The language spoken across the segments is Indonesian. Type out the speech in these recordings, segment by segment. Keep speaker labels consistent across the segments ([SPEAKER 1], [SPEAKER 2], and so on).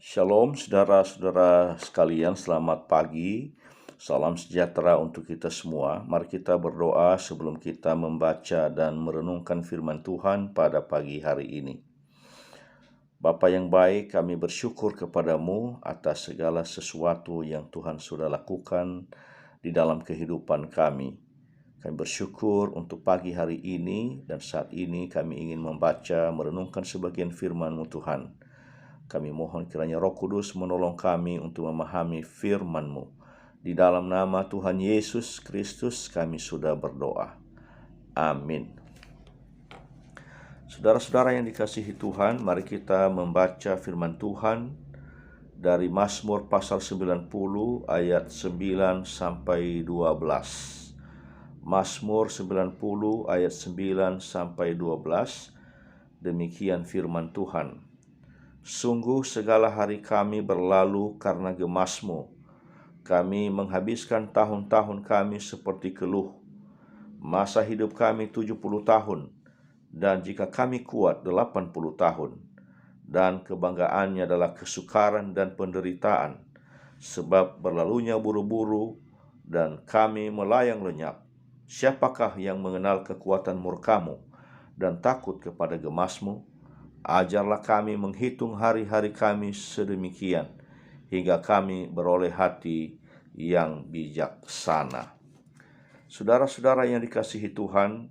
[SPEAKER 1] Shalom saudara-saudara sekalian, selamat pagi. Salam sejahtera untuk kita semua. Mari kita berdoa sebelum kita membaca dan merenungkan firman Tuhan pada pagi hari ini. Bapa yang baik, kami bersyukur kepadamu atas segala sesuatu yang Tuhan sudah lakukan di dalam kehidupan kami. Kami bersyukur untuk pagi hari ini, dan saat ini kami ingin membaca, merenungkan sebagian firman-Mu Tuhan. Kami mohon kiranya Roh Kudus menolong kami untuk memahami firman-Mu. Di dalam nama Tuhan Yesus Kristus kami sudah berdoa. Amin. Saudara-saudara yang dikasihi Tuhan, mari kita membaca firman Tuhan dari Mazmur pasal 90 ayat 9 sampai 12. Mazmur 90 ayat 9 sampai 12. Demikian firman Tuhan. Sungguh segala hari kami berlalu karena gemas-Mu. Kami menghabiskan tahun-tahun kami seperti keluh. Masa hidup kami 70 tahun, dan jika kami kuat 80 tahun. Dan kebanggaannya adalah kesukaran dan penderitaan, sebab berlalunya buru-buru dan kami melayang lenyap. Siapakah yang mengenal kekuatan murka-Mu dan takut kepada gemas-Mu? Ajarlah kami menghitung hari-hari kami sedemikian, hingga kami beroleh hati yang bijaksana. Saudara-saudara yang dikasihi Tuhan,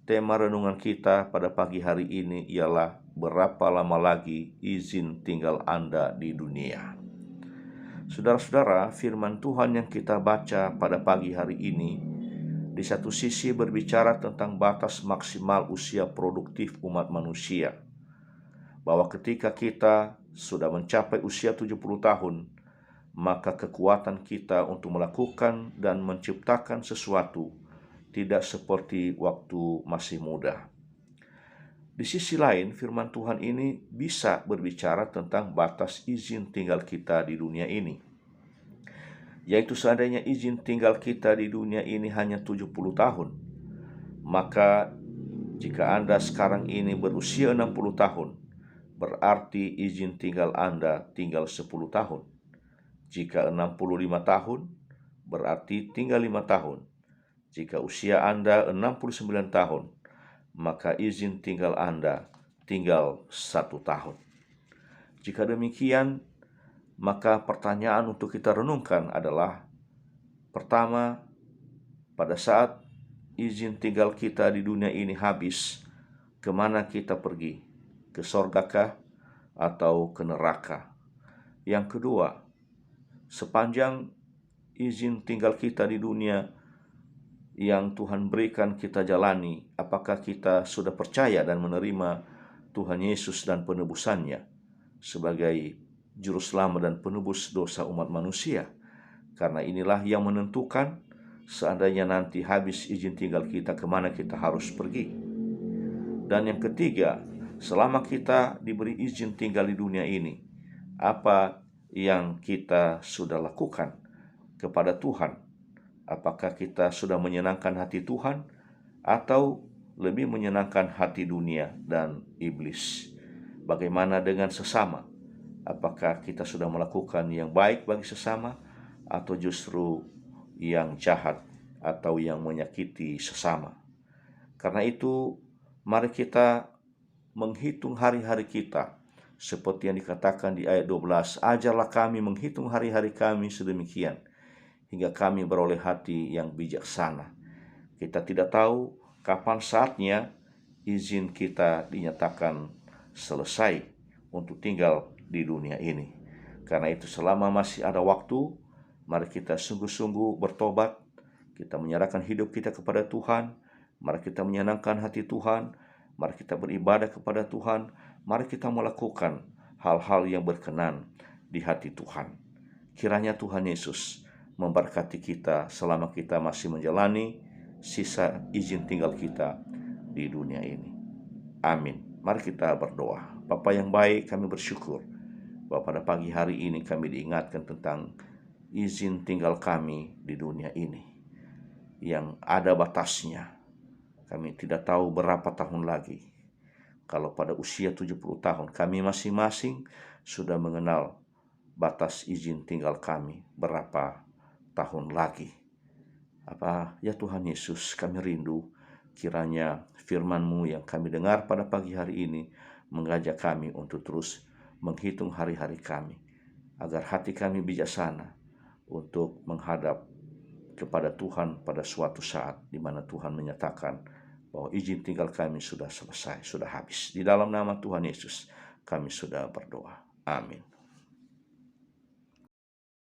[SPEAKER 1] tema renungan kita pada pagi hari ini ialah berapa lama lagi izin tinggal Anda di dunia. Saudara-saudara, firman Tuhan yang kita baca pada pagi hari ini di satu sisi berbicara tentang batas maksimal usia produktif umat manusia, bahwa ketika kita sudah mencapai usia 70 tahun, maka kekuatan kita untuk melakukan dan menciptakan sesuatu tidak seperti waktu masih muda. Di sisi lain, firman Tuhan ini bisa berbicara tentang batas izin tinggal kita di dunia ini, yaitu seandainya izin tinggal kita di dunia ini hanya 70 tahun, maka jika Anda sekarang ini berusia 60 tahun, berarti izin tinggal Anda tinggal 10 tahun. Jika 65 tahun, berarti tinggal 5 tahun. Jika usia Anda 69 tahun, maka izin tinggal Anda tinggal 1 tahun. Jika demikian, maka pertanyaan untuk kita renungkan adalah, pertama, pada saat izin tinggal kita di dunia ini habis, kemana kita pergi? Ke sorgakah atau ke neraka? Yang kedua, sepanjang izin tinggal kita di dunia yang Tuhan berikan kita jalani, apakah kita sudah percaya dan menerima Tuhan Yesus dan penebusannya sebagai juru selamat dan penebus dosa umat manusia? Karena inilah yang menentukan seandainya nanti habis izin tinggal kita, kemana kita harus pergi. Dan yang ketiga, selama kita diberi izin tinggal di dunia ini, apa yang kita sudah lakukan kepada Tuhan? Apakah kita sudah menyenangkan hati Tuhan atau lebih menyenangkan hati dunia dan iblis? Bagaimana dengan sesama? Apakah kita sudah melakukan yang baik bagi sesama atau justru yang jahat atau yang menyakiti sesama? Karena itu, mari kita menghitung hari-hari kita, seperti yang dikatakan di ayat 12, ajarlah kami menghitung hari-hari kami sedemikian, hingga kami beroleh hati yang bijaksana. Kita tidak tahu kapan saatnya izin kita dinyatakan selesai untuk tinggal di dunia ini. Karena itu selama masih ada waktu, mari kita sungguh-sungguh bertobat, kita menyerahkan hidup kita kepada Tuhan, mari kita menyenangkan hati Tuhan, mari kita beribadah kepada Tuhan, mari kita melakukan hal-hal yang berkenan di hati Tuhan. Kiranya Tuhan Yesus memberkati kita selama kita masih menjalani sisa izin tinggal kita di dunia ini. Amin. Mari kita berdoa. Bapa yang baik, kami bersyukur bahwa pada pagi hari ini kami diingatkan tentang izin tinggal kami di dunia ini yang ada batasnya. Kami tidak tahu berapa tahun lagi. Kalau pada usia 70 tahun kami masing-masing sudah mengenal batas izin tinggal kami berapa tahun lagi. Ya Tuhan Yesus, kami rindu kiranya firman-Mu yang kami dengar pada pagi hari ini mengajak kami untuk terus menghitung hari-hari kami, agar hati kami bijaksana untuk menghadap kepada Tuhan pada suatu saat di mana Tuhan menyatakan bahwa izin tinggal kami sudah selesai, sudah habis. Di dalam nama Tuhan Yesus kami sudah berdoa. Amin.